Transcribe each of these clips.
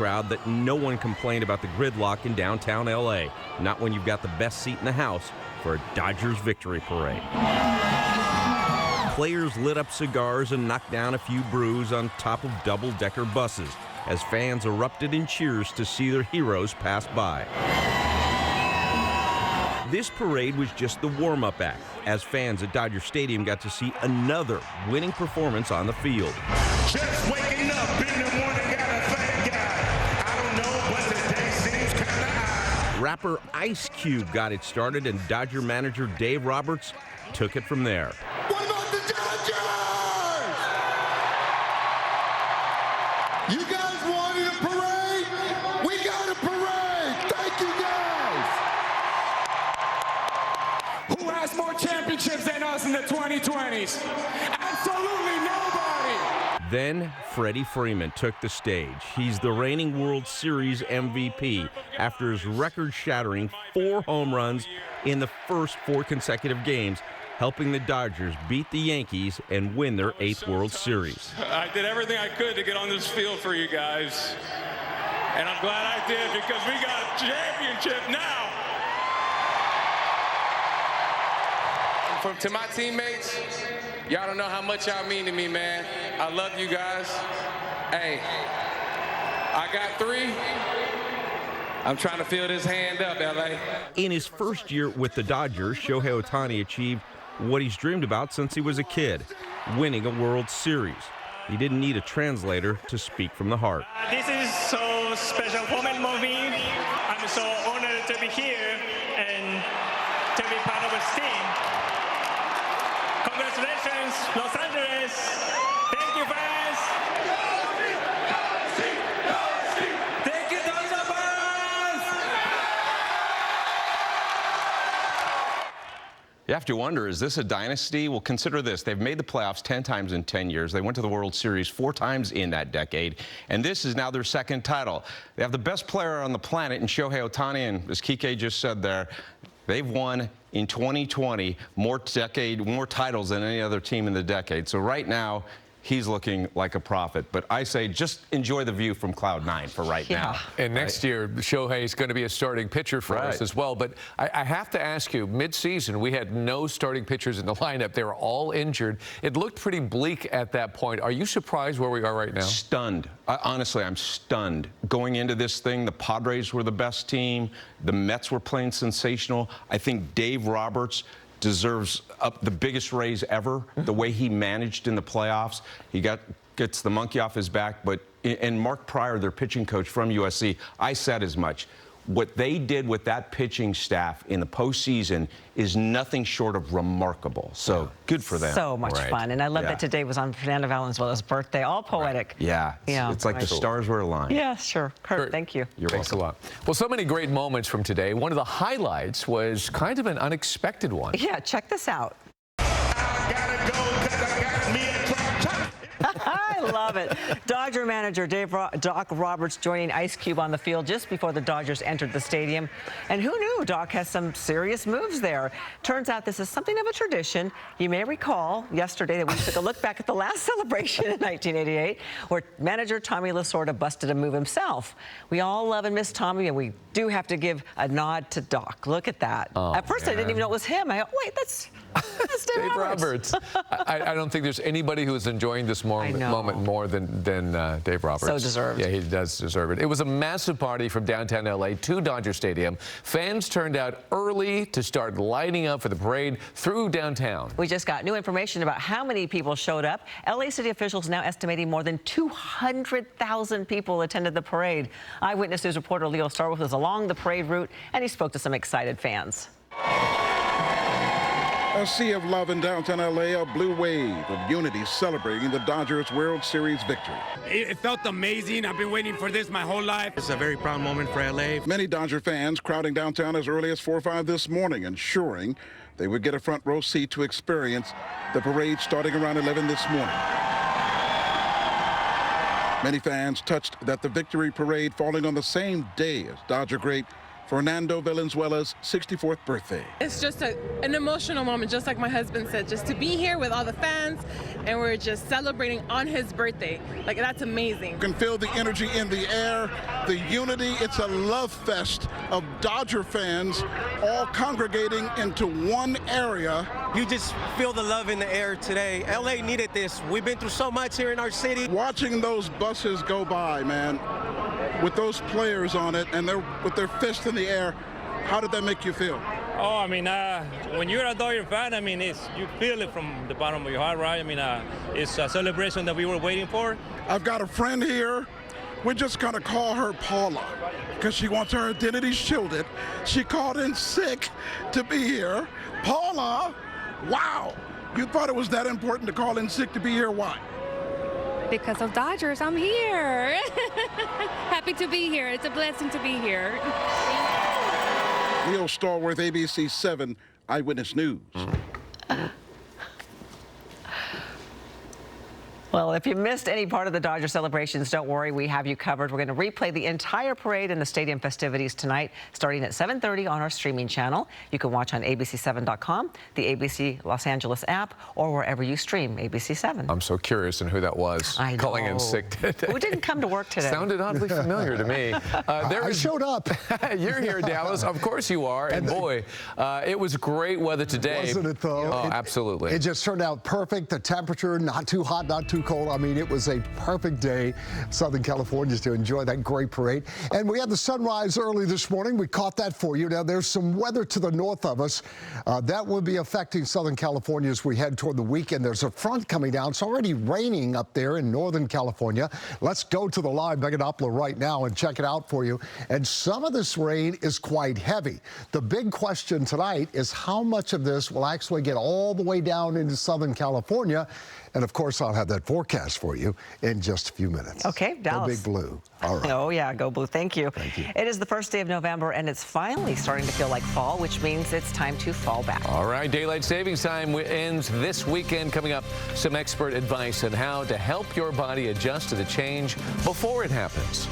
crowd that no one complained about the gridlock in downtown LA. Not when you've got the best seat in the house for a Dodgers victory parade. Players lit up cigars and knocked down a few brews on top of double-decker buses as fans erupted in cheers to see their heroes pass by. This parade was just the warm-up act, as fans at Dodger Stadium got to see another winning performance on the field. Just waking up in the morning, gotta thank God. I don't know, but the day seems kinda high. Rapper Ice Cube got it started, and Dodger manager Dave Roberts took it from there. What about the Dodgers? You guys wanted a parade? We got a parade. Thank you guys. Who has more championships than us in the 2020s? Absolutely nobody. Then Freddie Freeman took the stage. He's the reigning World Series MVP after his record-shattering 4 home runs in the first 4 consecutive games, helping the Dodgers beat the Yankees and win their 8th World Series. I did everything I could to get on this field for you guys, and I'm glad I did because we got a championship now. To my teammates, y'all don't know how much y'all mean to me, man. I love you guys. Hey, I got 3. I'm trying to fill this hand up, LA. In his first year with the Dodgers, Shohei Ohtani achieved what he's dreamed about since he was a kid, winning a World Series. He didn't need a translator to speak from the heart. This is so special moment for me. I'm so honored to be here and to be part of this team. Congratulations, Los Angeles. Thank you, fans. Thank you, Dodger fans. You have to wonder, is this a dynasty? Well, consider this. They've made the playoffs 10 times in 10 years. They went to the World Series 4 times in that decade, and this is now their 2nd title. They have the best player on the planet in Shohei Ohtani, and as Kike just said there, they've won in 2020 more titles than any other team in the decade. So right now, he's looking like a prophet. But I say just enjoy the view from Cloud 9 for right now. And next year, Shohei is going to be a starting pitcher for us as well. But I have to ask you, mid-season, we had no starting pitchers in the lineup. They were all injured. It looked pretty bleak at that point. Are you surprised where we are right now? Stunned. Honestly, I'm stunned. Going into this thing, the Padres were the best team. The Mets were playing sensational. I think Dave Roberts deserves the biggest raise ever, the way he managed in the playoffs. He gets the monkey off his back, and Mark Pryor, their pitching coach from USC, I said as much. What they did with that pitching staff in the postseason is nothing short of remarkable. So good for them. So much fun. And I love that today was on Fernando Valenzuela's birthday. All poetic. Yeah. It's like the stars were aligned. Yeah, sure. Kurt, thank you. Thanks a lot. Well, so many great moments from today. One of the highlights was kind of an unexpected one. Yeah, check this out. I gotta go 'cause I got me a truck. I love it. Dodger manager Doc Roberts joining Ice Cube on the field just before the Dodgers entered the stadium. And who knew Doc has some serious moves there. Turns out this is something of a tradition. You may recall yesterday that we took a look back at the last celebration in 1988 where manager Tommy Lasorda busted a move himself. We all love and miss Tommy, and we do have to give a nod to Doc. Look at that. At first, I didn't even know it was him. Wait, that's Dave Roberts. I don't think there's anybody who is enjoying this moment more than Dave Roberts. So deserved. Yeah, he does deserve it. It was a massive party from downtown LA to Dodger Stadium. Fans turned out early to start lining up for the parade through downtown. We just got new information about how many people showed up. LA city officials now estimating more than 200,000 people attended the parade. Eyewitness News reporter Leo Starwood was along the parade route, and he spoke to some excited fans. A sea of love in downtown LA, a blue wave of unity celebrating the Dodgers World Series victory. It felt amazing. I've been waiting for this my whole life. It's a very proud moment for LA. Many Dodger fans crowding downtown as early as 4 or 5 this morning, ensuring they would get a front row seat to experience the parade starting around 11 this morning. Many fans touched that the victory parade falling on the same day as Dodger great Fernando Valenzuela's 64th birthday. It's just an emotional moment, just like my husband said, just to be here with all the fans, and we're just celebrating on his birthday. Like, that's amazing. You can feel the energy in the air, the unity. It's a love fest of Dodger fans all congregating into one area. You just feel the love in the air today. LA needed this. We've been through so much here in our city. Watching those buses go by, man, with those players on it and with their fist in the air, how did that make you feel? Oh, I mean, when you're a Dodger fan, I mean, you feel it from the bottom of your heart, right? I mean, it's a celebration that we were waiting for. I've got a friend here. We're just going to call her Paula because she wants her identity shielded. She called in sick to be here. Paula, wow. You thought it was that important to call in sick to be here? Why? Because of Dodgers, I'm here. Happy to be here. It's a blessing to be here. Neil Stallworth, ABC 7 Eyewitness News. Well, if you missed any part of the Dodger celebrations, don't worry, we have you covered. We're going to replay the entire parade and the stadium festivities tonight, starting at 7:30 on our streaming channel. You can watch on abc7.com, the ABC Los Angeles app, or wherever you stream ABC 7. I'm so curious in who that was calling in sick today. Who didn't come to work today? Sounded oddly familiar to me. I showed up. You're here, Dallas. Of course you are. And boy, it was great weather today. Wasn't it, though? Oh, absolutely. It just turned out perfect. The temperature, not too hot, not too cold. I mean, it was a perfect day, Southern California, to enjoy that great parade. And we had the sunrise early this morning. We caught that for you. Now, there's some weather to the north of us. That will be affecting Southern California as we head toward the weekend. There's a front coming down. It's already raining up there in Northern California. Let's go to the live Megadoppler right now and check it out for you. And some of this rain is quite heavy. The big question tonight is how much of this will actually get all the way down into Southern California. And, of course, I'll have that forecast for you in just a few minutes. Okay, Dallas. Go Big Blue. All right. Oh, yeah, go Blue. Thank you. Thank you. It is the first day of November, and it's finally starting to feel like fall, which means it's time to fall back. All right, daylight savings time ends this weekend. Coming up, some expert advice on how to help your body adjust to the change before it happens.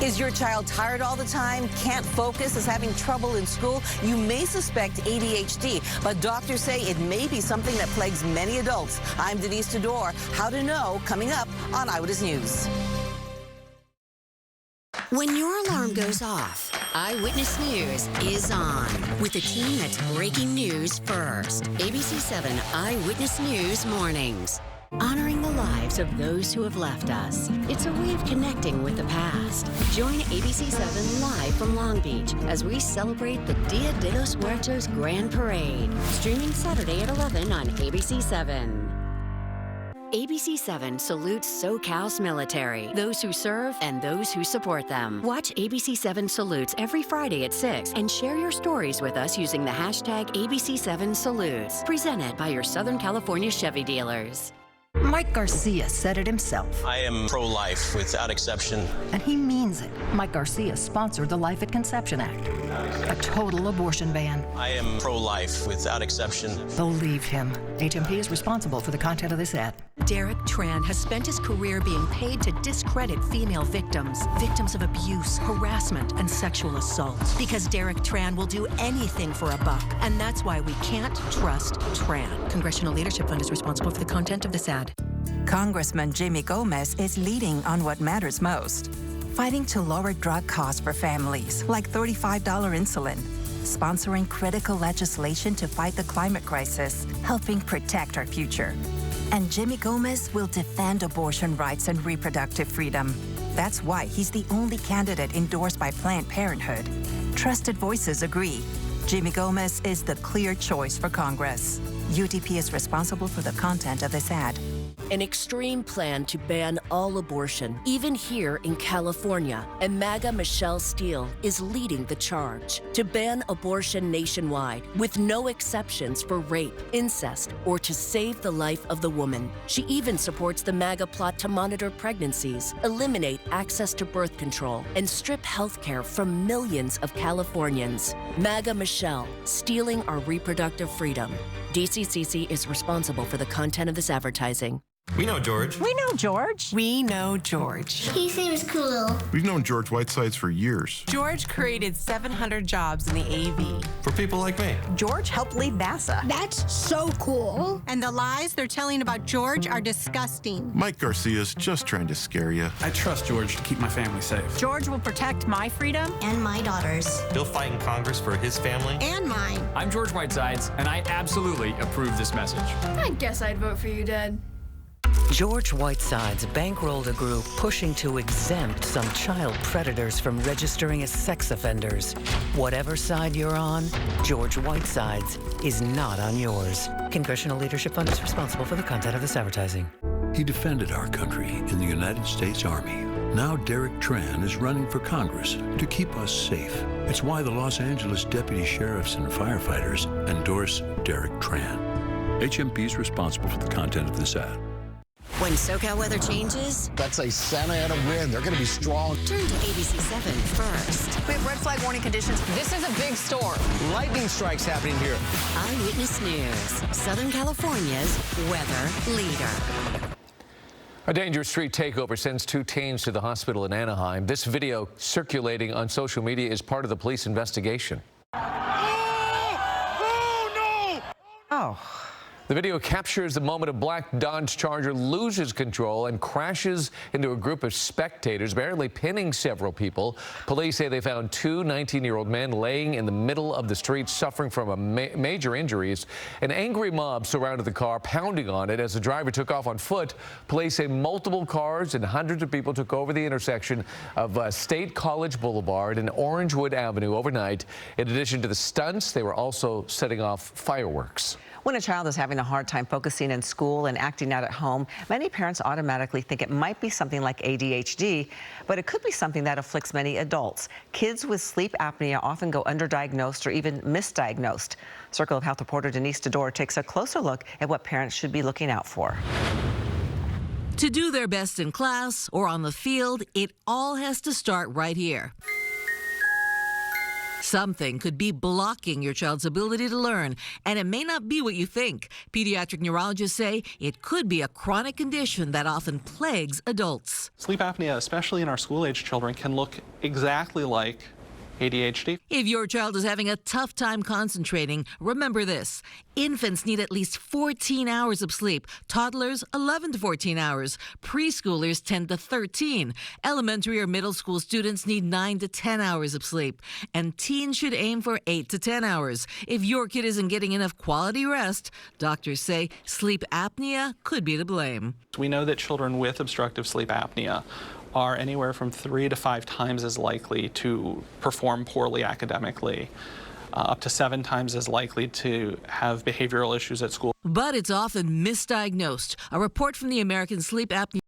Is your child tired all the time, can't focus, is having trouble in school? You may suspect ADHD, but doctors say it may be something that plagues many adults. I'm Denise Tador. How to know, coming up on Eyewitness News. When your alarm goes off, Eyewitness News is on with a team that's breaking news first. ABC 7 Eyewitness News Mornings. Honoring the lives of those who have left us. It's a way of connecting with the past. Join ABC 7 live from Long Beach as we celebrate the Dia de los Muertos Grand Parade. Streaming Saturday at 11 on ABC 7. ABC 7 salutes SoCal's military, those who serve and those who support them. Watch ABC 7 Salutes every Friday at 6 and share your stories with us using the hashtag ABC7 Salutes. Presented by your Southern California Chevy dealers. Mike Garcia said it himself. I am pro-life without exception. And he means it. Mike Garcia sponsored the Life at Conception Act, a total abortion ban. I am pro-life without exception. Believe him. HMP is responsible for the content of this ad. Derek Tran has spent his career being paid to discredit female victims of abuse, harassment, and sexual assault. Because Derek Tran will do anything for a buck, and that's why we can't trust Tran. Congressional Leadership Fund is responsible for the content of this ad. Congressman Jimmy Gomez is leading on what matters most, fighting to lower drug costs for families, like $35 insulin, sponsoring critical legislation to fight the climate crisis, helping protect our future. And Jimmy Gomez will defend abortion rights and reproductive freedom. That's why he's the only candidate endorsed by Planned Parenthood. Trusted voices agree. Jimmy Gomez is the clear choice for Congress. UTP is responsible for the content of this ad. An extreme plan to ban all abortion, even here in California. And MAGA Michelle Steele is leading the charge to ban abortion nationwide with no exceptions for rape, incest, or to save the life of the woman. She even supports the MAGA plot to monitor pregnancies, eliminate access to birth control, and strip health care from millions of Californians. MAGA Michelle, stealing our reproductive freedom. DCCC is responsible for the content of this advertising. We know George. We know George. We know George. He seems cool. We've known George Whitesides for years. George created 700 jobs in the AV. For people like me. George helped lead NASA. That's so cool. And the lies they're telling about George are disgusting. Mike Garcia's just trying to scare you. I trust George to keep my family safe. George will protect my freedom and my daughter's. He'll fight in Congress for his family. And mine. I'm George Whitesides, and I absolutely approve this message. I guess I'd vote for you, Dad. George Whitesides bankrolled a group pushing to exempt some child predators from registering as sex offenders. Whatever side you're on, George Whitesides is not on yours. Congressional Leadership Fund is responsible for the content of this advertising. He defended our country in the United States Army. Now Derek Tran is running for Congress to keep us safe. It's why the Los Angeles deputy sheriffs and firefighters endorse Derek Tran. HMP is responsible for the content of this ad. When SoCal weather changes, That's a Santa Ana wind. They're going to be strong. turn to ABC 7 first. We have red flag warning conditions. This is a big storm. Lightning strikes happening here. Eyewitness News, Southern California's weather leader. A dangerous street takeover sends 2 teens to the hospital in Anaheim. This video circulating on social media is part of the police investigation. Oh. The video captures the moment a black Dodge Charger loses control and crashes into a group of spectators, barely pinning several people. Police say they found 2 19-year-old men laying in the middle of the street suffering from major injuries. An angry mob surrounded the car, pounding on it as the driver took off on foot. Police say multiple cars and hundreds of people took over the intersection of State College Boulevard and Orangewood Avenue overnight. In addition to the stunts, they were also setting off fireworks. When a child is having a hard time focusing in school and acting out at home, many parents automatically think it might be something like ADHD, but it could be something that afflicts many adults. Kids with sleep apnea often go underdiagnosed or even misdiagnosed. Circle of Health reporter Denise Tador takes a closer look at what parents should be looking out for. To do their best in class or on the field, it all has to start right here. Something could be blocking your child's ability to learn, and it may not be what you think. Pediatric neurologists say it could be a chronic condition that often plagues adults. Sleep apnea, especially in our school-age children, can look exactly like ADHD. If your child is having a tough time concentrating, remember this. Infants need at least 14 hours of sleep. Toddlers, 11 to 14 hours. Preschoolers, 10 to 13. Elementary or middle school students need 9 to 10 hours of sleep. And teens should aim for 8 to 10 hours. If your kid isn't getting enough quality rest, doctors say sleep apnea could be to blame. We know that children with obstructive sleep apnea are anywhere from 3 to 5 times as likely to perform poorly academically, up to 7 times as likely to have behavioral issues at school. But it's often misdiagnosed. A report from the American Sleep Apnea